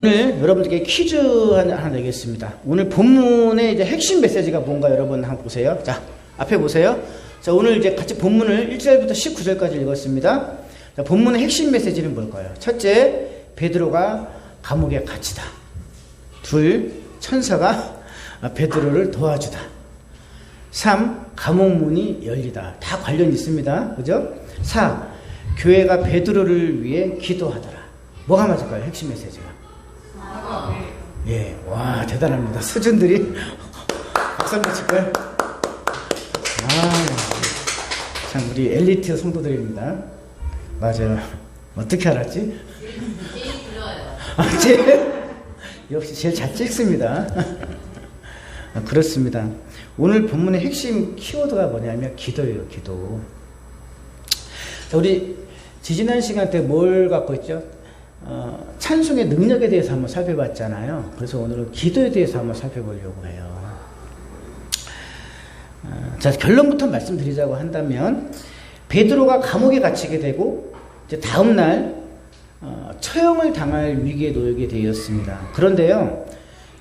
오늘 여러분들께 퀴즈 하나 내겠습니다. 오늘 본문의 이제 핵심 메시지가 뭔가 여러분 한번 보세요. 자, 앞에 보세요. 자, 오늘 이제 같이 본문을 1절부터 19절까지 읽었습니다. 자, 본문의 핵심 메시지는 뭘까요? 첫째, 베드로가 감옥에 갇히다. 둘, 천사가 베드로를 도와주다. 3, 감옥 문이 열리다. 다 관련이 있습니다. 그죠? 4, 교회가 베드로를 위해 기도하더라. 뭐가 맞을까요? 핵심 메시지가. 예, 와, 대단합니다. 수준들이 박수 한번 칠까요? 참, 우리 엘리트 성도들입니다. 맞아요. 어떻게 알았지? 역시 제일 잘 찍습니다. 그렇습니다. 오늘 본문의 핵심 키워드가 뭐냐면 기도예요, 기도. 자, 우리 지지난 시간 때 뭘 갖고 있죠? 찬송의 능력에 대해서 한번 살펴봤잖아요. 그래서 오늘은 기도에 대해서 한번 살펴보려고 해요. 자, 결론부터 말씀드리자고 한다면 베드로가 감옥에 갇히게 되고 이제 다음 날 처형을 당할 위기에 놓이게 되었습니다. 그런데요,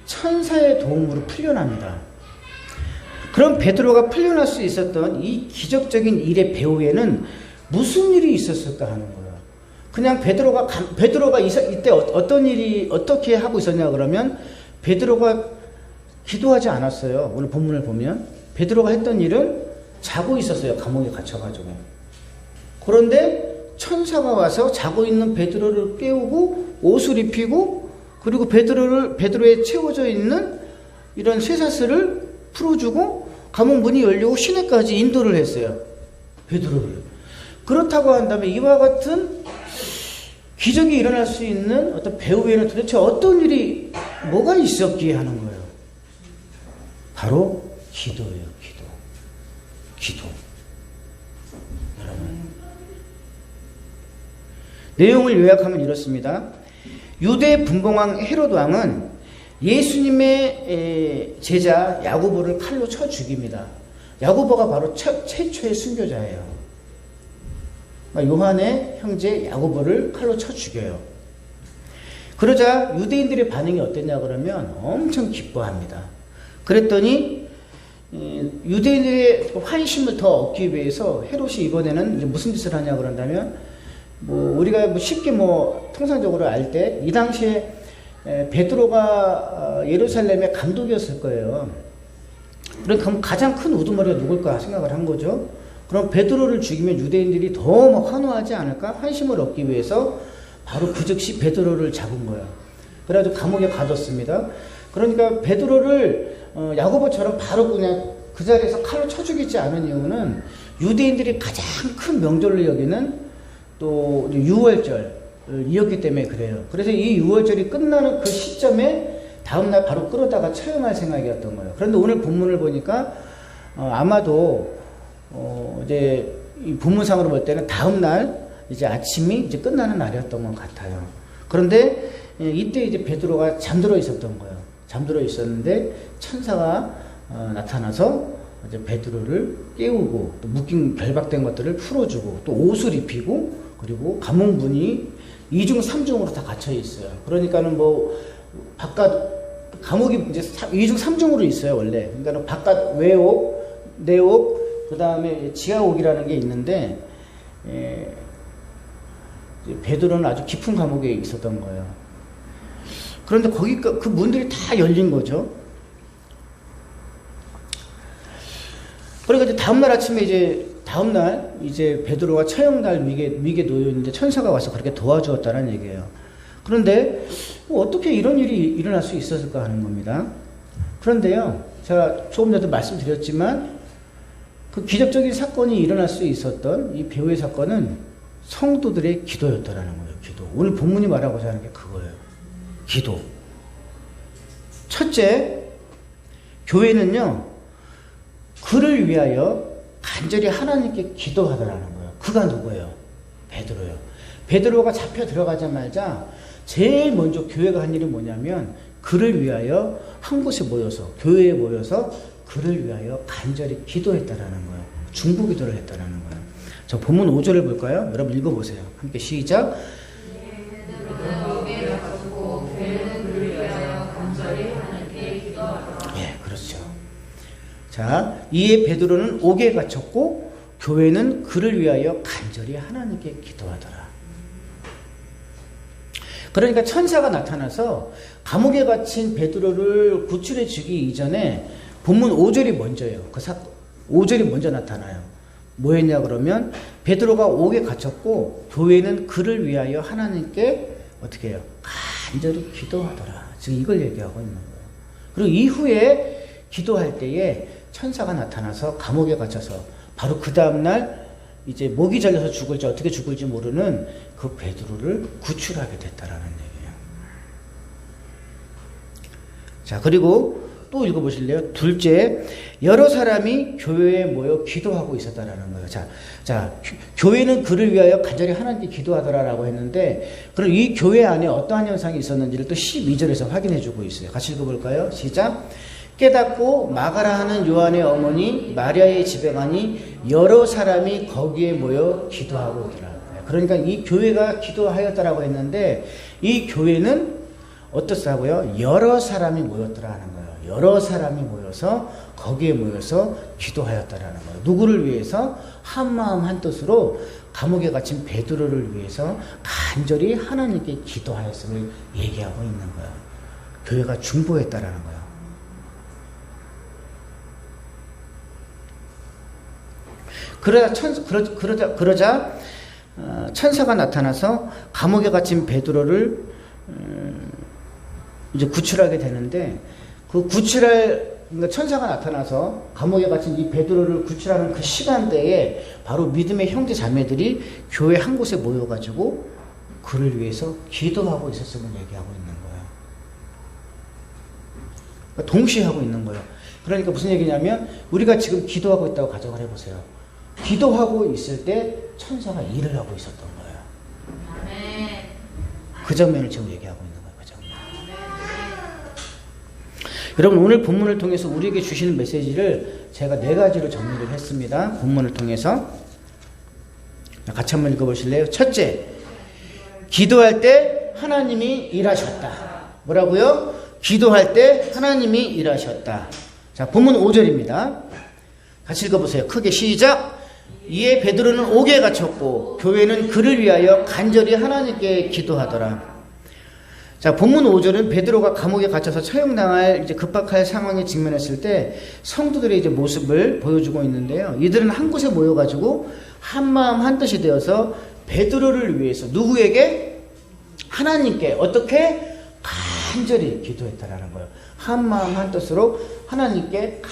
천사의 도움으로 풀려납니다. 그럼 베드로가 풀려날 수 있었던 이 기적적인 일의 배후에는 무슨 일이 있었을까 하는 거예요. 그냥 베드로가 이때 어떤 일이 어떻게 하고 있었냐 그러면 베드로가 기도하지 않았어요. 오늘 본문을 보면 베드로가 했던 일은 자고 있었어요. 감옥에 갇혀가지고. 그런데 천사가 와서 자고 있는 베드로를 깨우고 옷을 입히고 그리고 베드로에 채워져 있는 이런 쇠사슬을 풀어주고 감옥 문이 열리고 시내까지 인도를 했어요. 베드로를. 그렇다고 한다면 이와 같은 기적이 일어날 수 있는 어떤 배후에는 도대체 어떤 일이 뭐가 있었기에 하는 거예요. 바로 기도예요. 기도. 여러분, 내용을 요약하면 이렇습니다. 유대 분봉왕 헤롯 왕은 예수님의 제자 야고보를 칼로 쳐 죽입니다. 야고보가 바로 최초의 순교자예요. 요한의 형제 야고보를 칼로 쳐 죽여요. 그러자 유대인들의 반응이 어땠냐 그러면 엄청 기뻐합니다. 그랬더니 유대인들의 환심을 더 얻기 위해서 헤롯이 이번에는 이제 무슨 짓을 하냐 그런다면 우리가 쉽게 통상적으로 알 때 이 당시에 베드로가 예루살렘의 감독이었을 거예요. 그럼 가장 큰 우두머리가 누굴까 생각을 한 거죠. 그럼 베드로를 죽이면 유대인들이 더 환호하지 않을까? 환심을 얻기 위해서 바로 그 즉시 베드로를 잡은 거예요. 그래가지고 감옥에 가뒀습니다. 그러니까 베드로를 야고보처럼 바로 그냥 그 자리에서 칼로 쳐 죽이지 않은 이유는 유대인들이 가장 큰 명절로 여기는 또 유월절이었기 때문에 그래요. 그래서 이 유월절이 끝나는 그 시점에 다음날 바로 끌어다가 처형할 생각이었던 거예요. 그런데 오늘 본문을 보니까 아마도 이제 이 본문상으로 볼 때는 다음날 이제 아침이 이제 끝나는 날이었던 것 같아요. 그런데 이때 이제 베드로가 잠들어 있었던 거예요. 잠들어 있었는데 천사가 나타나서 이제 베드로를 깨우고 또 묶인 결박된 것들을 풀어주고 또 옷을 입히고 그리고 감옥 문이 2중 3중으로 다 갇혀 있어요. 그러니까는 바깥 감옥이 이제 2중 3중으로 있어요 원래. 그러니까는 바깥 외옥, 내옥 그 다음에 지하옥이라는 게 있는데 베드로는 아주 깊은 감옥에 있었던 거예요. 그런데 그 문들이 다 열린 거죠. 그러니까 이제 다음날 아침에 다음날 베드로가 처형날 위기에 놓여있는데 천사가 와서 그렇게 도와주었다는 얘기예요. 그런데 어떻게 이런 일이 일어날 수 있었을까 하는 겁니다. 그런데요, 제가 조금 전에도 말씀드렸지만 그 기적적인 사건이 일어날 수 있었던 이 배후의 사건은 성도들의 기도였다라는 거예요. 기도. 오늘 본문이 말하고자 하는 게 그거예요. 기도. 첫째, 교회는요, 그를 위하여 간절히 하나님께 기도하더라는 거예요. 그가 누구예요? 베드로예요. 베드로가 잡혀 들어가자마자 제일 먼저 교회가 한 일이 뭐냐면 그를 위하여 한 곳에 모여서 교회에 모여서 그를 위하여 간절히 기도했다라는 거예요. 중보기도를 했다라는 거예요. 저 본문 5절을 볼까요? 여러분 읽어보세요. 함께 시작. 자, 이에 베드로는 옥에 갇혔고 교회는 그를 위하여 간절히 하나님께 기도하더라. 그러니까 천사가 나타나서 감옥에 갇힌 베드로를 구출해 주기 이전에 본문 5절이 먼저예요. 5절이 먼저 나타나요. 뭐였냐 그러면 베드로가 옥에 갇혔고 교회는 그를 위하여 하나님께 어떻게 해요? 간절히 기도하더라. 지금 이걸 얘기하고 있는 거예요. 그리고 이후에 기도할 때에 천사가 나타나서 감옥에 갇혀서 바로 그 다음날 이제 목이 잘려서 죽을지 어떻게 죽을지 모르는 그 베드로를 구출하게 됐다라는 얘기예요. 자, 그리고 또 읽어보실래요? 둘째, 여러 사람이 교회에 모여 기도하고 있었다라는 거예요. 자, 교회는 그를 위하여 간절히 하나님께 기도하더라라고 했는데, 그럼 이 교회 안에 어떠한 현상이 있었는지를 또 12절에서 확인해주고 있어요. 같이 읽어볼까요? 시작. 깨닫고 마가라 하는 요한의 어머니 마리아의 집에 가니 여러 사람이 거기에 모여 기도하고 있더라. 그러니까 이 교회가 기도하였다라고 했는데 이 교회는 어떻다고요? 여러 사람이 모였더라 하는 거예요. 여러 사람이 모여서 거기에 모여서 기도하였다라는 거예요. 누구를 위해서? 한 마음 한 뜻으로 감옥에 갇힌 베드로를 위해서 간절히 하나님께 기도하였음을 얘기하고 있는 거예요. 교회가 중보했다라는 거예요. 그러자 천사가 나타나서 감옥에 갇힌 베드로를 이제 구출하게 되는데 그러니까 천사가 나타나서 감옥에 갇힌 이 베드로를 구출하는 그 시간대에 바로 믿음의 형제 자매들이 교회 한 곳에 모여가지고 그를 위해서 기도하고 있었음을 얘기하고 있는 거예요. 그러니까 동시에 하고 있는 거예요. 그러니까 무슨 얘기냐면 우리가 지금 기도하고 있다고 가정을 해보세요. 기도하고 있을 때 천사가 일을 하고 있었던 거예요. 그 장면을 지금 얘기하고 있는 거예요. 그 장면. 여러분 오늘 본문을 통해서 우리에게 주시는 메시지를 제가 4가지로 정리를 했습니다. 본문을 통해서 같이 한번 읽어보실래요? 첫째, 기도할 때 하나님이 일하셨다. 뭐라고요? 기도할 때 하나님이 일하셨다. 자, 본문 5절입니다. 같이 읽어보세요. 크게 시작. 이에 베드로는 옥에 갇혔고 교회는 그를 위하여 간절히 하나님께 기도하더라. 자, 본문 5절은 베드로가 감옥에 갇혀서 처형당할 이제 급박할 상황에 직면했을 때 성도들의 이제 모습을 보여주고 있는데요. 이들은 한 곳에 모여가지고 한 마음 한 뜻이 되어서 베드로를 위해서 누구에게? 하나님께 어떻게? 간절히 기도했다라는 거예요. 한 마음 한 뜻으로 하나님께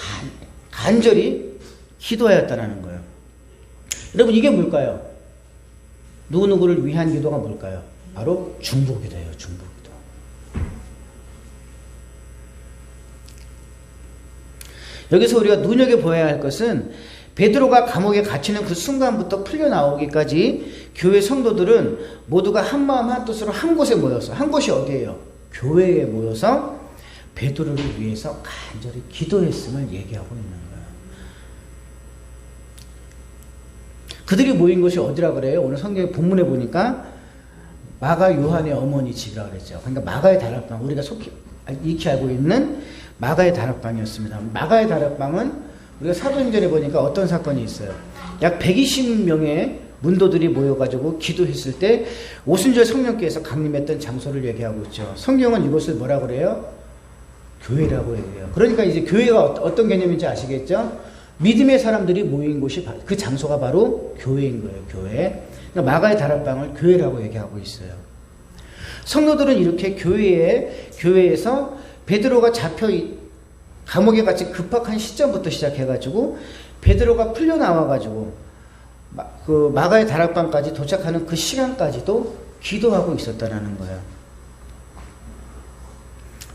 간절히 기도하였다라는 거예요. 여러분 이게 뭘까요? 누구누구를 위한 기도가 뭘까요? 바로 중보기도예요. 중보기도. 여기서 우리가 눈여겨보아야 할 것은 베드로가 감옥에 갇히는 그 순간부터 풀려나오기까지 교회 성도들은 모두가 한 마음 한 뜻으로 한 곳에 모여서, 한 곳이 어디예요? 교회에 모여서 베드로를 위해서 간절히 기도했음을 얘기하고 있는 거예요. 그들이 모인 곳이 어디라 그래요? 오늘 성경 본문에 보니까 마가 요한의 어머니 집이라고 그랬죠. 그러니까 마가의 다락방, 우리가 익히 알고 있는 마가의 다락방이었습니다. 마가의 다락방은 우리가 사도행전에 보니까 어떤 사건이 있어요. 약 120명의 문도들이 모여가지고 기도했을 때 오순절 성령께서 강림했던 장소를 얘기하고 있죠. 성경은 이것을 뭐라 그래요? 교회라고 얘기해요. 그러니까 이제 교회가 어떤 개념인지 아시겠죠? 믿음의 사람들이 모인 곳이 그 장소가 바로 교회인 거예요. 교회. 그러니까 마가의 다락방을 교회라고 얘기하고 있어요. 성도들은 이렇게 교회에서 베드로가 잡혀 감옥에 갇힌 급박한 시점부터 시작해가지고 베드로가 풀려 나와가지고 그 마가의 다락방까지 도착하는 그 시간까지도 기도하고 있었다라는 거예요.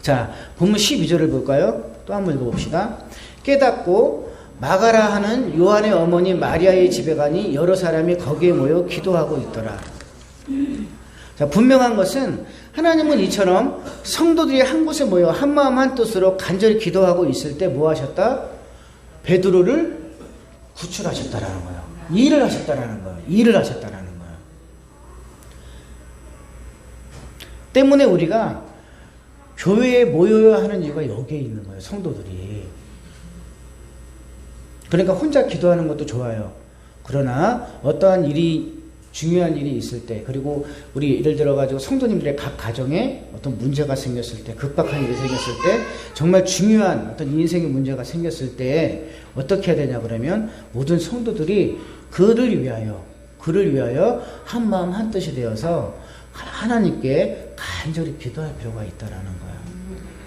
자, 본문 12절을 볼까요? 또 한번 읽어봅시다. 깨닫고 마가라 하는 요한의 어머니 마리아의 집에 가니 여러 사람이 거기에 모여 기도하고 있더라. 자, 분명한 것은 하나님은 이처럼 성도들이 한 곳에 모여 한 마음 한 뜻으로 간절히 기도하고 있을 때 뭐 하셨다? 베드로를 구출하셨다라는 거예요. 일을 하셨다라는 거예요. 일을 하셨다라는 거예요. 때문에 우리가 교회에 모여야 하는 이유가 여기에 있는 거예요. 성도들이. 그러니까 혼자 기도하는 것도 좋아요. 그러나 어떠한 일이 중요한 일이 있을 때, 그리고 우리 예를 들어가지고 성도님들의 각 가정에 어떤 문제가 생겼을 때, 급박한 일이 생겼을 때, 정말 중요한 어떤 인생의 문제가 생겼을 때 어떻게 해야 되냐 그러면 모든 성도들이 그를 위하여 한 마음 한 뜻이 되어서 하나님께 간절히 기도할 필요가 있다라는 거예요.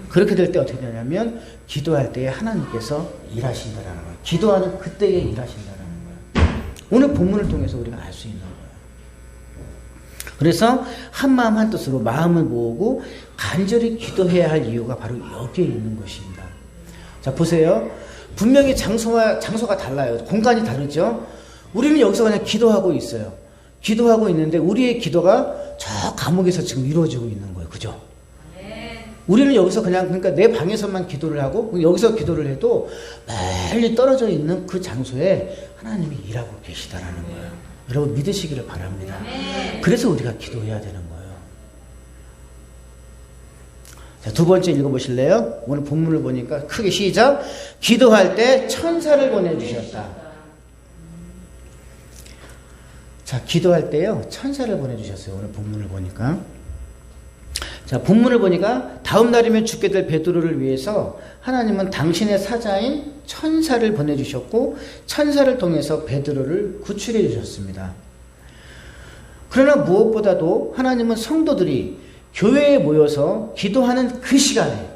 그렇게 될 때 어떻게 되냐면 기도할 때에 하나님께서 일하신다라는 거예요. 기도하는 그때에 일하신다라는 거예요. 오늘 본문을 통해서 우리가 알 수 있는 거예요. 그래서 한 마음 한 뜻으로 마음을 모으고 간절히 기도해야 할 이유가 바로 여기에 있는 것입니다. 자, 보세요. 분명히 장소가 달라요. 공간이 다르죠. 우리는 여기서 그냥 기도하고 있어요. 기도하고 있는데 우리의 기도가 저 감옥에서 지금 이루어지고 있는 거예요. 그죠? 우리는 여기서 그러니까 내 방에서만 기도를 하고 여기서 기도를 해도 멀리 떨어져 있는 그 장소에 하나님이 일하고 계시다라는 거예요. 여러분 믿으시기를 바랍니다. 그래서 우리가 기도해야 되는 거예요. 자, 두 번째 읽어보실래요? 오늘 본문을 보니까 크게 시작. 기도할 때 천사를 보내주셨다. 자, 기도할 때요 천사를 보내주셨어요. 오늘 본문을 보니까. 자, 본문을 보니까 다음 날이면 죽게 될 베드로를 위해서 하나님은 당신의 사자인 천사를 보내주셨고 천사를 통해서 베드로를 구출해 주셨습니다. 그러나 무엇보다도 하나님은 성도들이 교회에 모여서 기도하는 그 시간에,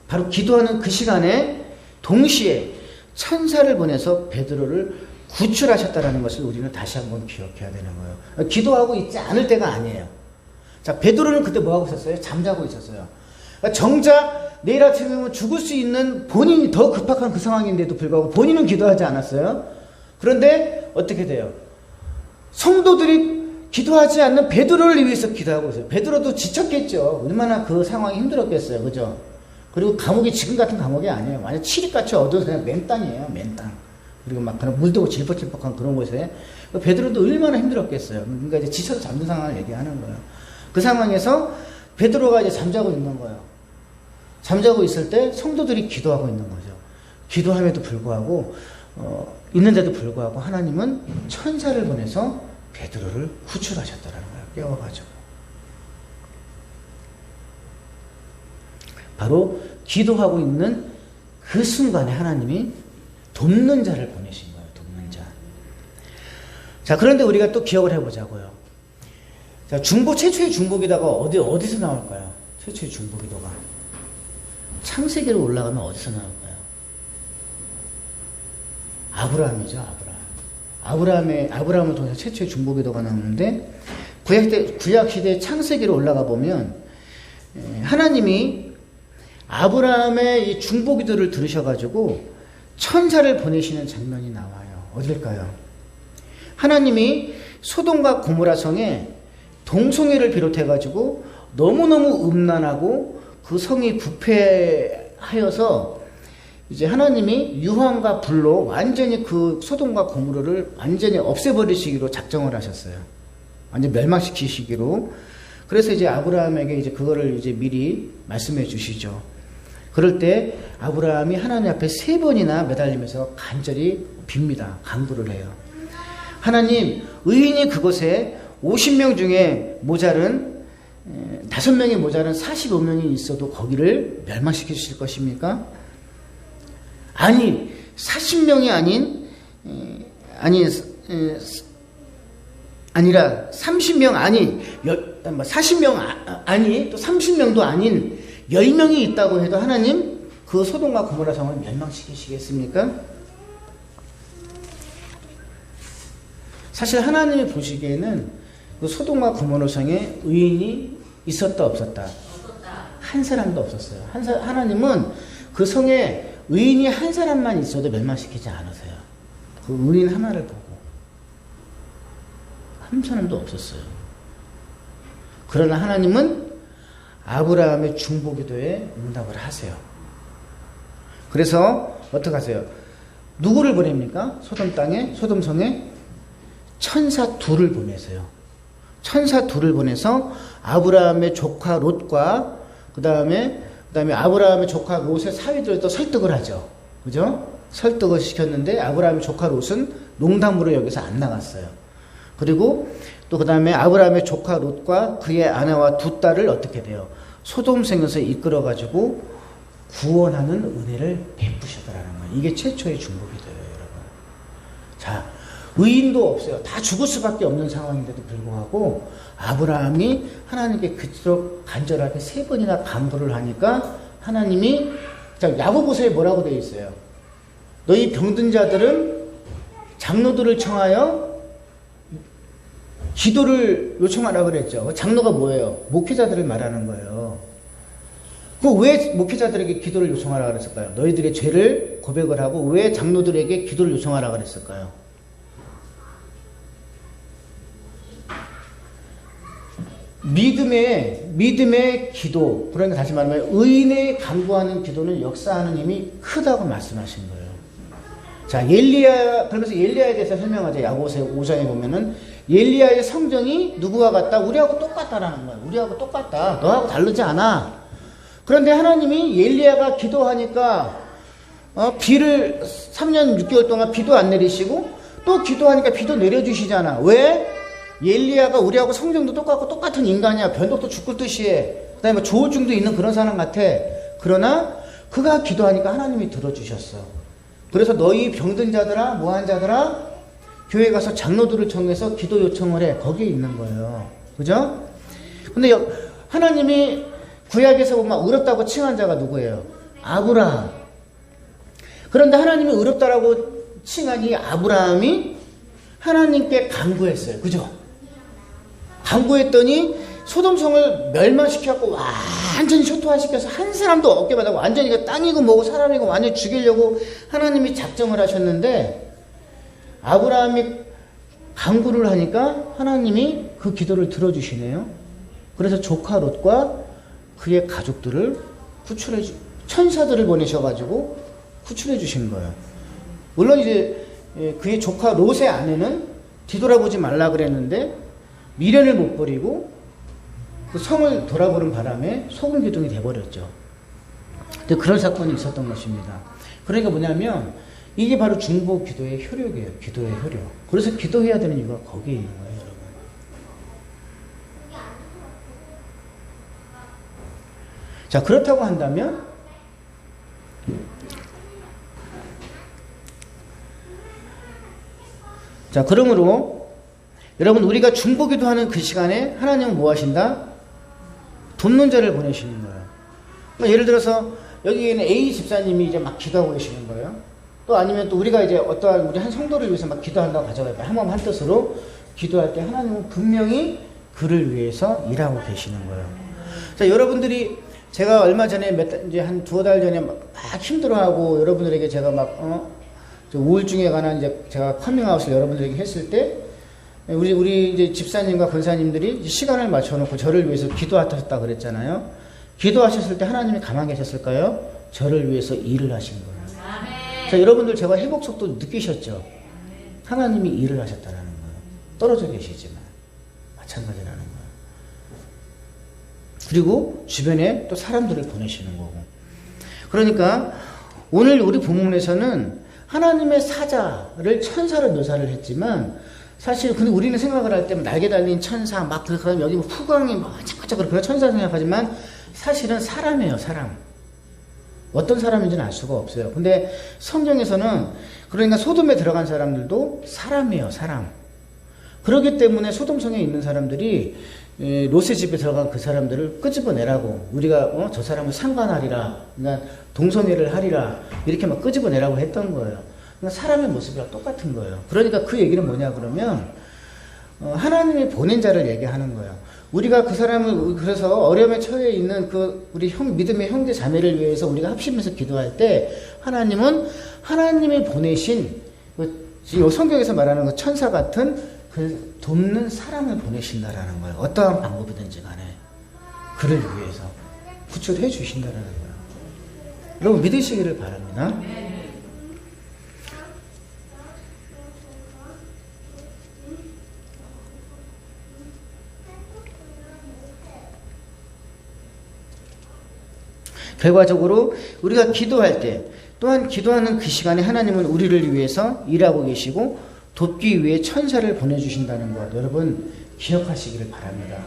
바로 기도하는 그 시간에 동시에 천사를 보내서 베드로를 구출하셨다는 것을 우리는 다시 한번 기억해야 되는 거예요. 기도하고 있지 않을 때가 아니에요. 자, 베드로는 그때 뭐하고 있었어요? 잠자고 있었어요. 그러니까 정작 내일 아침이면 죽을 수 있는 본인이 더 급박한 그 상황인데도 불구하고 본인은 기도하지 않았어요. 그런데 어떻게 돼요? 성도들이 기도하지 않는 베드로를 위해서 기도하고 있어요. 베드로도 지쳤겠죠. 얼마나 그 상황이 힘들었겠어요. 그죠? 그리고 감옥이 지금 같은 감옥이 아니에요. 완전 칠흑같이 어두운 그냥 맨 땅이에요. 맨 땅. 그리고 막 그런 물도 질퍽질퍽한 그런 곳에 베드로도 얼마나 힘들었겠어요. 그러니까 이제 지쳐서 잠든 상황을 얘기하는 거예요. 그 상황에서 베드로가 이제 잠자고 있는 거예요. 잠자고 있을 때 성도들이 기도하고 있는 거죠. 기도함에도 불구하고 있는데도 불구하고 하나님은 천사를 보내서 베드로를 구출하셨다는 거예요. 깨워가지고. 바로 기도하고 있는 그 순간에 하나님이 돕는 자를 보내신 거예요. 돕는 자. 자, 그런데 우리가 또 기억을 해보자고요. 자, 최초의 중보기도가 어디서 나올까요? 최초의 중보기도가. 창세기로 올라가면 어디서 나올까요? 아브라함이죠, 아브라함을 통해서 최초의 중보기도가 나오는데, 구약시대 창세기로 올라가 보면, 하나님이 아브라함의 이 중보기도를 들으셔가지고, 천사를 보내시는 장면이 나와요. 어딜까요? 하나님이 소돔과 고모라 성에 동성애를 비롯해가지고 너무너무 음란하고 그 성이 부패하여서 이제 하나님이 유황과 불로 완전히 그 소돔과 고모라를 완전히 없애버리시기로 작정을 하셨어요. 완전 멸망시키시기로. 그래서 이제 아브라함에게 이제 그거를 이제 미리 말씀해 주시죠. 그럴 때 아브라함이 하나님 앞에 3번이나 매달리면서 간절히 빕니다. 간구를 해요. 하나님, 의인이 그곳에 50명 중에 모자른 5명이 모자른 45명이 있어도 거기를 멸망시켜 주실 것입니까? 아니, 40명이 아니라 30명 아니, 40명 아니, 또 30명도 아닌 10명이 있다고 해도 하나님 그 소돔과 고모라 성을 멸망시키시겠습니까? 사실 하나님이 보시기에는 그 소돔과 고모라 성에 의인이 있었다 없었다? 한 사람도 없었어요. 하나님은 그 성에 의인이 한 사람만 있어도 멸망시키지 않으세요. 그 의인 하나를 보고 한 사람도 없었어요. 그러나 하나님은 아브라함의 중보기도에 응답을 하세요. 그래서 어떻게 하세요? 누구를 보냅니까? 소돔 땅에, 소돔성에 천사 2를 보내세요. 천사 2를 보내서 아브라함의 조카 롯과 그 다음에 아브라함의 조카 롯의 사위들도 설득을 하죠. 그죠? 설득을 시켰는데 아브라함의 조카 롯은 농담으로 여기서 안 나갔어요. 그리고 또 그 다음에 아브라함의 조카 롯과 그의 아내와 두 딸을 어떻게 돼요? 소돔 생에서 이끌어가지고 구원하는 은혜를 베푸셨다라는 거예요. 이게 최초의 중보기도예요, 여러분. 자, 의인도 없어요. 다 죽을 수밖에 없는 상황인데도 불구하고 아브라함이 하나님께 그토록 간절하게 3번이나 간구를 하니까 하나님이, 자, 야고보서에 뭐라고 되어 있어요? 너희 병든 자들은 장로들을 청하여 기도를 요청하라 그랬죠. 장로가 뭐예요? 목회자들을 말하는 거예요. 그 왜 목회자들에게 기도를 요청하라 그랬을까요? 너희들의 죄를 고백을 하고 왜 장로들에게 기도를 요청하라 그랬을까요? 믿음의 기도, 그러니까 다시 말하면 의인의 간구하는 기도는 역사하는 힘이 크다고 말씀하신 거예요. 자, 그러면서 엘리야에 대해서 설명하죠. 야고보서 5장에 보면은 엘리야의 성정이 누구와 같다? 우리하고 똑같다라는 거예요. 우리하고 똑같다. 너하고 다르지 않아. 그런데 하나님이 엘리야가 기도하니까 비를 3년 6개월 동안 비도 안 내리시고 또 기도하니까 비도 내려주시잖아. 왜? 엘리야가 우리하고 성정도 똑같고 똑같은 인간이야. 변덕도 죽을 듯이 해. 그 다음에 조울증도 있는 그런 사람 같아. 그러나 그가 기도하니까 하나님이 들어주셨어. 그래서 너희 병든 자들아, 뭐한 자들아, 교회 가서 장로들을 청해서 기도 요청을 해. 거기에 있는 거예요. 그죠? 근데 하나님이 구약에서 보면 의롭다고 칭한 자가 누구예요? 아브라함. 그런데 하나님이 의롭다라고 칭한 이 아브라함이 하나님께 간구했어요. 그죠? 간구했더니 소돔성을 멸망시켜갖고 완전히 초토화시켜서 한 사람도 없게 받고 완전히 땅이고 뭐고 사람이고 완전히 죽이려고 하나님이 작정을 하셨는데 아브라함이 간구를 하니까 하나님이 그 기도를 들어주시네요. 그래서 조카 롯과 그의 가족들을 천사들을 보내셔가지고 구출해 주신 거예요. 물론 이제 그의 조카 롯의 아내는 뒤돌아보지 말라 그랬는데 미련을 못 버리고 그 성을 돌아보는 바람에 소금 기둥이 돼버렸죠. 근데 그런 사건이 있었던 것입니다. 그러니까 뭐냐면 이게 바로 중보 기도의 효력이에요. 기도의 효력. 그래서 기도해야 되는 이유가 거기에 있는 거예요, 여러분. 자, 그렇다고 한다면 자, 그러므로 여러분 우리가 중보 기도하는 그 시간에 하나님은 뭐 하신다? 돕는 자를 보내시는 거예요. 그러니까 예를 들어서 여기에는 A 집사님이 이제 막 기도하고 계시는 거예요. 또 아니면 또 우리가 이제 어떠한 우리 한 성도를 위해서 막 기도한다고 가져가요. 한 마음 한 뜻으로 기도할 때 하나님은 분명히 그를 위해서 일하고 계시는 거예요. 자, 여러분들이 제가 얼마 전에 이제 한 2달 전에 막 힘들어하고 여러분들에게 제가 막 우울증에 관한 이제 제가 커밍아웃을 여러분들에게 했을 때 우리 이제 집사님과 권사님들이 시간을 맞춰놓고 저를 위해서 기도하셨다 그랬잖아요. 기도하셨을 때 하나님이 가만히 계셨을까요? 저를 위해서 일을 하신 거예요. 자, 여러분들 제가 회복 속도 느끼셨죠? 하나님이 일을 하셨다라는 거예요. 떨어져 계시지만 마찬가지라는 거예요. 그리고 주변에 또 사람들을 보내시는 거고. 그러니까 오늘 우리 본문에서는 하나님의 사자를 천사로 묘사를 했지만 사실 근데 우리는 생각을 할 때 날개 달린 천사 막 그러면 여기 뭐 후광이 막 차차차 그런 천사 생각하지만 사실은 사람이에요, 사람. 어떤 사람인지는 알 수가 없어요. 근데 성경에서는 그러니까 소돔에 들어간 사람들도 사람이에요, 사람. 그렇기 때문에 소돔성에 있는 사람들이 롯의 집에 들어간 그 사람들을 끄집어내라고 우리가 저 사람을 상관하리라, 그러니까 동성애를 하리라 이렇게 막 끄집어내라고 했던 거예요. 그러니까 사람의 모습이랑 똑같은 거예요. 그러니까 그 얘기는 뭐냐 그러면 하나님이 보낸 자를 얘기하는 거예요. 우리가 그 사람을 그래서 어려움에 처해 있는 그 우리 믿음의 형제 자매를 위해서 우리가 합심해서 기도할 때 하나님은 하나님이 보내신 이 성경에서 말하는 그 천사 같은 그 돕는 사람을 보내신다라는 거예요. 어떠한 방법이든지 간에 그를 위해서 구출해 주신다라는 거예요. 여러분 믿으시기를 바랍니다. 결과적으로 우리가 기도할 때 또한 기도하는 그 시간에 하나님은 우리를 위해서 일하고 계시고 돕기 위해 천사를 보내주신다는 것 여러분 기억하시기를 바랍니다.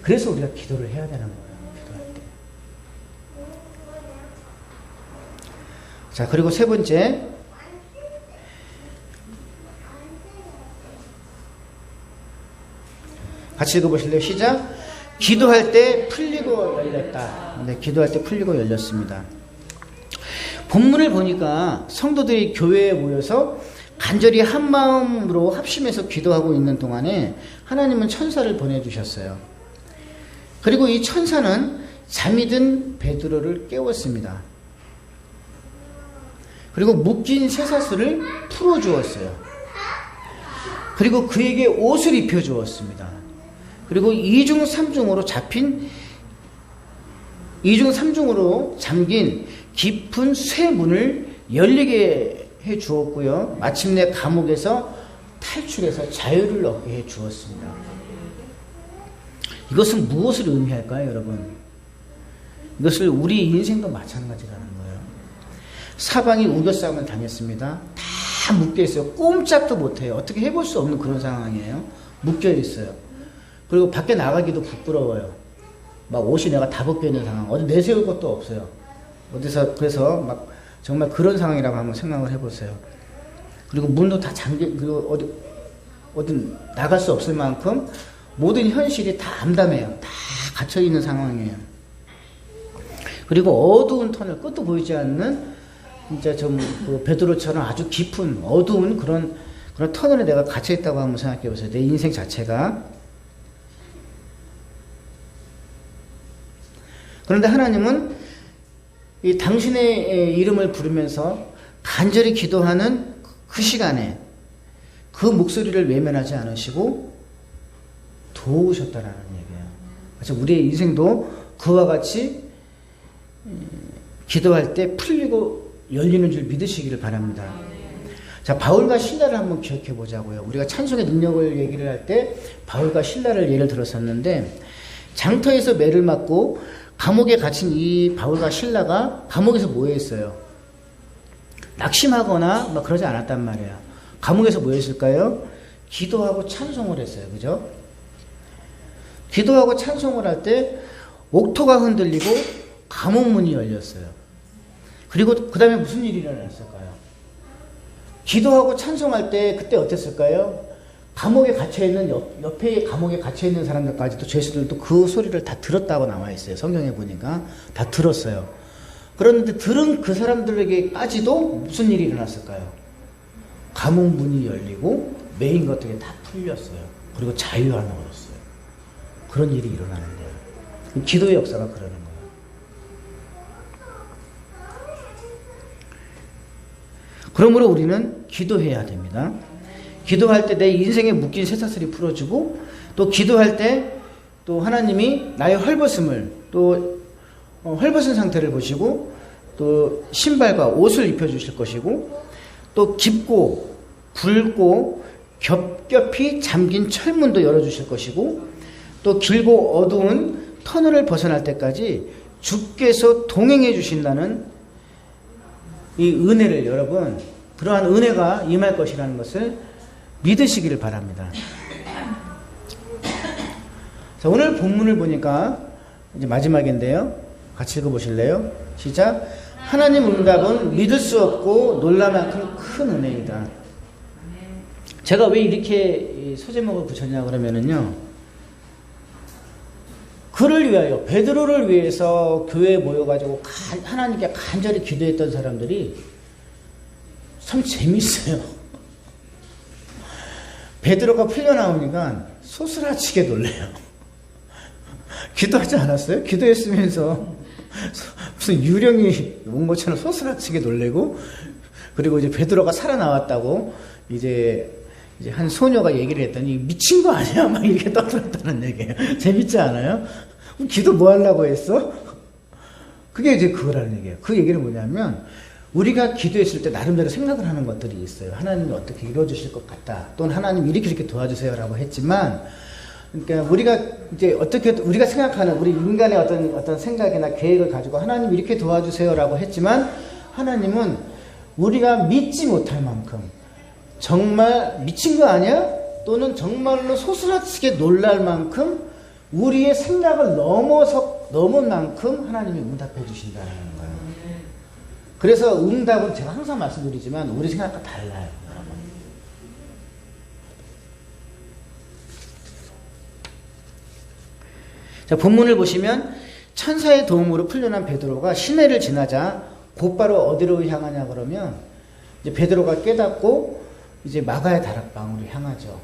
그래서 우리가 기도를 해야 되는 거예요. 기도할 때. 자, 그리고 세 번째, 같이 읽어보실래요? 시작. 기도할 때 풀리고 열렸다. 네, 기도할 때 풀리고 열렸습니다. 본문을 보니까 성도들이 교회에 모여서 간절히 한 마음으로 합심해서 기도하고 있는 동안에 하나님은 천사를 보내주셨어요. 그리고 이 천사는 잠이 든 베드로를 깨웠습니다. 그리고 묶인 쇠사슬을 풀어주었어요. 그리고 그에게 옷을 입혀주었습니다. 그리고 이중삼중으로 잠긴 깊은 쇠문을 열리게 해 주었고요. 마침내 감옥에서 탈출해서 자유를 얻게 해 주었습니다. 이것은 무엇을 의미할까요, 여러분? 이것을 우리 인생도 마찬가지라는 거예요. 사방이 우겨싸움을 당했습니다. 다 묶여 있어요. 꼼짝도 못해요. 어떻게 해볼 수 없는 그런 상황이에요. 묶여 있어요. 그리고 밖에 나가기도 부끄러워요. 막 옷이 내가 다 벗겨 있는 상황. 어디 내세울 것도 없어요. 어디서, 그래서 막 정말 그런 상황이라고 한번 생각을 해보세요. 그리고 문도 다 그리고 어디 나갈 수 없을 만큼 모든 현실이 다 암담해요. 다 갇혀있는 상황이에요. 그리고 어두운 터널, 끝도 보이지 않는 진짜 좀 그 베드로처럼 아주 깊은 어두운 그런 터널에 내가 갇혀있다고 한번 생각해 보세요. 내 인생 자체가. 그런데 하나님은 이 당신의 이름을 부르면서 간절히 기도하는 그 시간에 그 목소리를 외면하지 않으시고 도우셨다라는 얘기예요. 그래서 우리의 인생도 그와 같이 기도할 때 풀리고 열리는 줄 믿으시기를 바랍니다. 자, 바울과 실라를 한번 기억해 보자고요. 우리가 찬송의 능력을 얘기를 할 때 바울과 실라를 예를 들었었는데 장터에서 매를 맞고 감옥에 갇힌 이 바울과 실라가 감옥에서 뭐 했어요? 낙심하거나 막 그러지 않았단 말이에요. 감옥에서 뭐 했을까요? 기도하고 찬송을 했어요. 그죠? 기도하고 찬송을 할 때 옥토가 흔들리고 감옥문이 열렸어요. 그리고 그 다음에 무슨 일이 일어났을까요? 기도하고 찬송할 때 그때 어땠을까요? 감옥에 갇혀있는 옆에 감옥에 갇혀있는 사람들까지도 죄수들도 그 소리를 다 들었다고 나와있어요. 성경에 보니까 다 들었어요. 그런데 들은 그 사람들에게까지도 무슨 일이 일어났을까요? 감옥 문이 열리고 매인 것들이 다 풀렸어요. 그리고 자유 하나 얻었어요. 그런 일이 일어나는 거예요. 기도의 역사가 그러는 거예요. 그러므로 우리는 기도해야 됩니다. 기도할 때 내 인생에 묶인 쇠사슬이 풀어지고 또 기도할 때 또 하나님이 나의 헐벗음을 또 헐벗은 상태를 보시고 또 신발과 옷을 입혀주실 것이고 또 깊고 굵고 겹겹이 잠긴 철문도 열어주실 것이고 또 길고 어두운 터널을 벗어날 때까지 주께서 동행해 주신다는 이 은혜를 여러분 그러한 은혜가 임할 것이라는 것을 믿으시기를 바랍니다. 자, 오늘 본문을 보니까 이제 마지막인데요. 같이 읽어보실래요? 시작. 하나님 응답은 믿을 수 없고 놀랄만큼 큰 은혜이다. 제가 왜 이렇게 소제목을 붙였냐 그러면은요. 그를 위하여 베드로를 위해서 교회에 모여가지고 하나님께 간절히 기도했던 사람들이 참 재밌어요. 베드로가 풀려나오니까 소스라치게 놀래요. 기도하지 않았어요? 기도했으면서 무슨 유령이 온 것처럼 소스라치게 놀래고 그리고 이제 베드로가 살아나왔다고 이제 한 소녀가 얘기를 했더니 미친 거 아니야? 막 이렇게 떠들었다는 얘기예요. 재밌지 않아요? 기도 뭐 하려고 했어? 그게 이제 그거라는 얘기예요. 그 얘기는 뭐냐면 우리가 기도했을 때 나름대로 생각을 하는 것들이 있어요. 하나님이 어떻게 이루어주실 것 같다. 또는 하나님 이렇게 도와주세요 라고 했지만 그러니까 우리가 이제 어떻게 우리가 생각하는 우리 인간의 어떤 생각이나 계획을 가지고 하나님 이렇게 도와주세요라고 했지만 하나님은 우리가 믿지 못할 만큼 정말 미친 거 아니야? 또는 정말로 소스라치게 놀랄 만큼 우리의 생각을 넘은 만큼 하나님이 응답해 주신다는 거예요. 그래서 응답은 제가 항상 말씀드리지만 우리 생각과 달라요. 여러분. 자, 본문을 보시면 천사의 도움으로 풀려난 베드로가 시내를 지나자 곧바로 어디로 향하냐 그러면 이제 베드로가 깨닫고 이제 마가의 다락방으로 향하죠.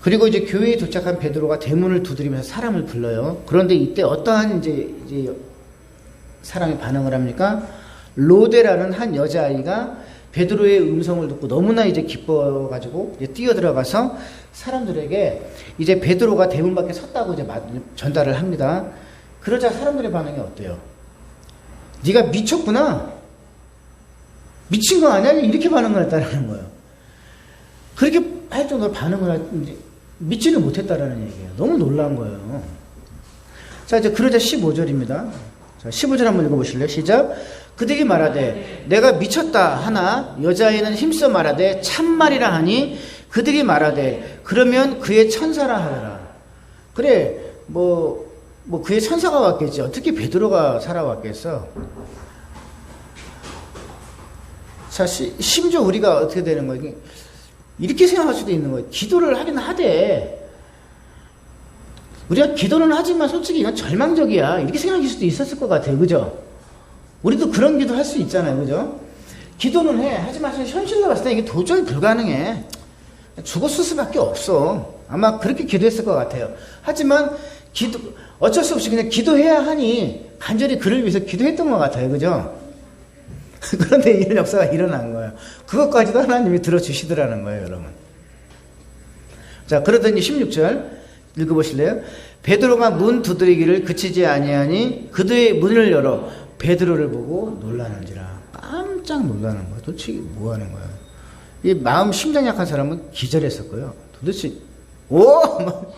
그리고 이제 교회에 도착한 베드로가 대문을 두드리면서 사람을 불러요. 그런데 이때 어떠한 이제 사람이 반응을 합니까? 로데라는 한 여자아이가 베드로의 음성을 듣고 너무나 이제 기뻐가지고 이제 뛰어들어가서 사람들에게 이제 베드로가 대문 밖에 섰다고 이제 전달을 합니다. 그러자 사람들의 반응이 어때요? 네가 미쳤구나. 미친 거 아니야? 이렇게 반응을 했다라는 거예요. 그렇게 할 정도로 반응을 믿지를 못했다라는 얘기예요. 너무 놀란 거예요. 자, 이제 그러자 15절입니다. 자, 15절 한번 읽어보실래요? 시작. 그들이 말하되 내가 미쳤다 하나 여자애는 힘써 말하되 참말이라 하니 그들이 말하되 그러면 그의 천사라 하더라. 그래 뭐 그의 천사가 왔겠지. 어떻게 베드로가 살아왔겠어? 자, 심지어 우리가 어떻게 되는 거예요? 이렇게 생각할 수도 있는 거예요. 기도를 하긴 하되 우리가 기도는 하지만 솔직히 이건 절망적이야. 이렇게 생각할 수도 있었을 것 같아요. 그죠? 우리도 그런 기도 할 수 있잖아요. 그죠? 기도는 해. 하지만 현실로 봤을 때 이게 도저히 불가능해. 죽었을 수밖에 없어. 아마 그렇게 기도했을 것 같아요. 하지만 어쩔 수 없이 그냥 기도해야 하니 간절히 그를 위해서 기도했던 것 같아요. 그죠? 그런데 이런 역사가 일어난 거예요. 그것까지도 하나님이 들어주시더라는 거예요, 여러분. 자, 그러더니 16절 읽어보실래요? 베드로가 문 두드리기를 그치지 아니하니 그들의 문을 열어 베드로를 보고 놀라는지라. 깜짝 놀라는 거예요. 도대체 뭐 하는 거야? 이 마음 심장 약한 사람은 기절했었고요. 도대체 막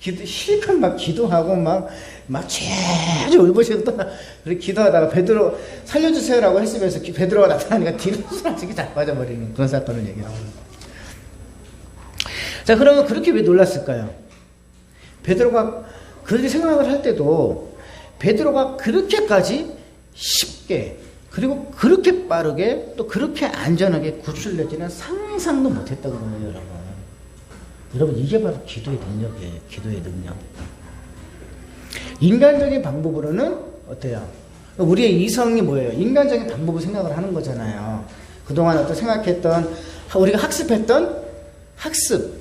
실컷 막 기도하고 막 죄주 울부짖고 또 그렇게 기도하다가 베드로 살려주세요라고 했으면서 베드로가 나타나니까 뒤로 쏟아지게 다 빠져버리는 그런 사건을 얘기하고. 자, 그러면 그렇게 왜 놀랐을까요? 베드로가 그렇게 생각을 할 때도 베드로가 그렇게까지 쉽게 그리고 그렇게 빠르게 또 그렇게 안전하게 구출되지는 상상도 못했다고 그러네요, 여러분. 여러분, 이게 바로 기도의 능력이에요. 기도의 능력. 인간적인 방법으로는 어때요? 우리의 이성이 뭐예요? 인간적인 방법을 생각을 하는 거잖아요. 그동안 어떤 생각했던 우리가 학습했던 학습,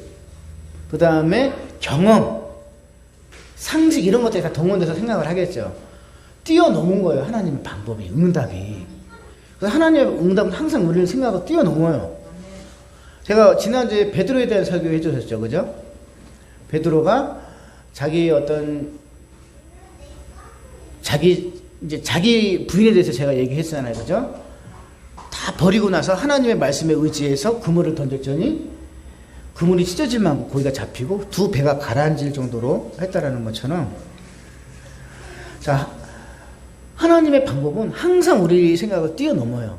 그 다음에 경험, 상식 이런 것들이 다 동원돼서 생각을 하겠죠. 뛰어넘은 거예요. 하나님의 방법이, 응답이. 그래서 하나님의 응답은 항상 우리를 생각하고 뛰어넘어요. 제가 지난주에 베드로에 대한 설교 해주셨죠. 그죠? 베드로가 자기 부인에 대해서 제가 얘기했잖아요. 그죠? 다 버리고 나서 하나님의 말씀에 의지해서 그물을 던졌더니 그물이 찢어질 만큼 고기가 잡히고 두 배가 가라앉을 정도로 했다라는 것처럼, 자, 하나님의 방법은 항상 우리 생각을 뛰어넘어요.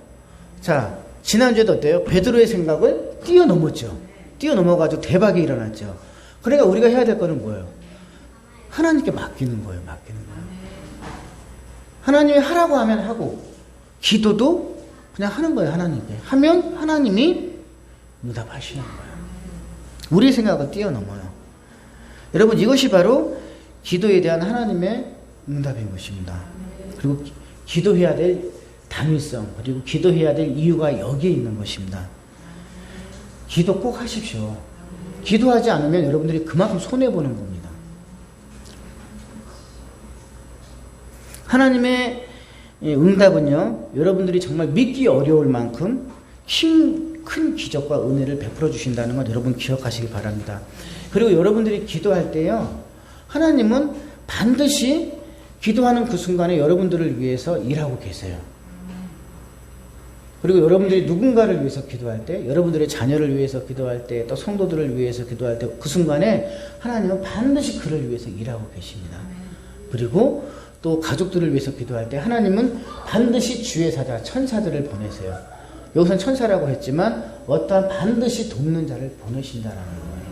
자, 지난주에도 어때요? 베드로의 생각을 뛰어넘었죠. 뛰어넘어가지고 대박이 일어났죠. 그러니까 우리가 해야 될 거는 뭐예요? 하나님께 맡기는 거예요. 하나님이 하라고 하면 하고, 기도도 그냥 하는 거예요. 하나님께 하면 하나님이 응답하시는 거예요. 우리의 생각을 뛰어넘어요. 여러분, 이것이 바로 기도에 대한 하나님의 응답인 것입니다. 그리고 기도해야 될 당위성, 그리고 기도해야 될 이유가 여기에 있는 것입니다. 기도 꼭 하십시오. 기도하지 않으면 여러분들이 그만큼 손해보는 겁니다. 하나님의 응답은요, 여러분들이 정말 믿기 어려울 만큼 큰 기적과 은혜를 베풀어 주신다는 걸 여러분 기억하시기 바랍니다. 그리고 여러분들이 기도할 때요, 하나님은 반드시 기도하는 그 순간에 여러분들을 위해서 일하고 계세요. 그리고 여러분들이 누군가를 위해서 기도할 때, 여러분들의 자녀를 위해서 기도할 때, 또 성도들을 위해서 기도할 때 그 순간에 하나님은 반드시 그를 위해서 일하고 계십니다. 그리고 또 가족들을 위해서 기도할 때 하나님은 반드시 주의 사자, 천사들을 보내세요. 여기서는 천사라고 했지만 어떠한 반드시 돕는 자를 보내신다라는 거예요.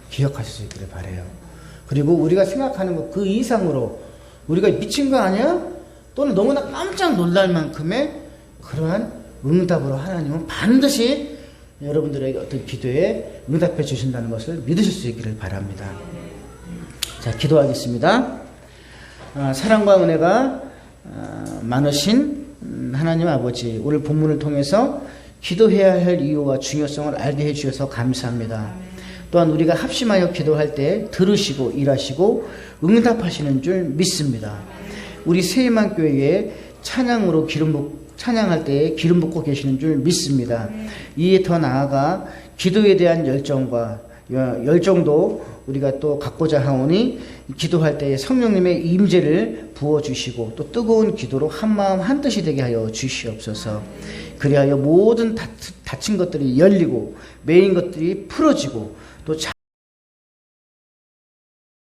기억하실 수 있기를 바라요. 그리고 우리가 생각하는 것 그 이상으로 우리가 미친 거 아니야? 또는 너무나 깜짝 놀랄 만큼의 그러한 응답으로 하나님은 반드시 여러분들에게 어떤 기도에 응답해 주신다는 것을 믿으실 수 있기를 바랍니다. 자, 기도하겠습니다. 사랑과 은혜가 많으신 하나님 아버지, 오늘 본문을 통해서 기도해야 할 이유와 중요성을 알게 해주셔서 감사합니다. 또한 우리가 합심하여 기도할 때 들으시고 일하시고 응답하시는 줄 믿습니다. 우리 세임한교회에 찬양으로 찬양할 때에 기름 붓고 계시는 줄 믿습니다. 이에 더 나아가 기도에 대한 열정도 우리가 또 갖고자 하오니 기도할 때에 성령님의 임재를 부어주시고 또 뜨거운 기도로 한마음 한뜻이 되게 하여 주시옵소서. 그리하여 모든 닫힌 것들이 열리고 매인 것들이 풀어지고 또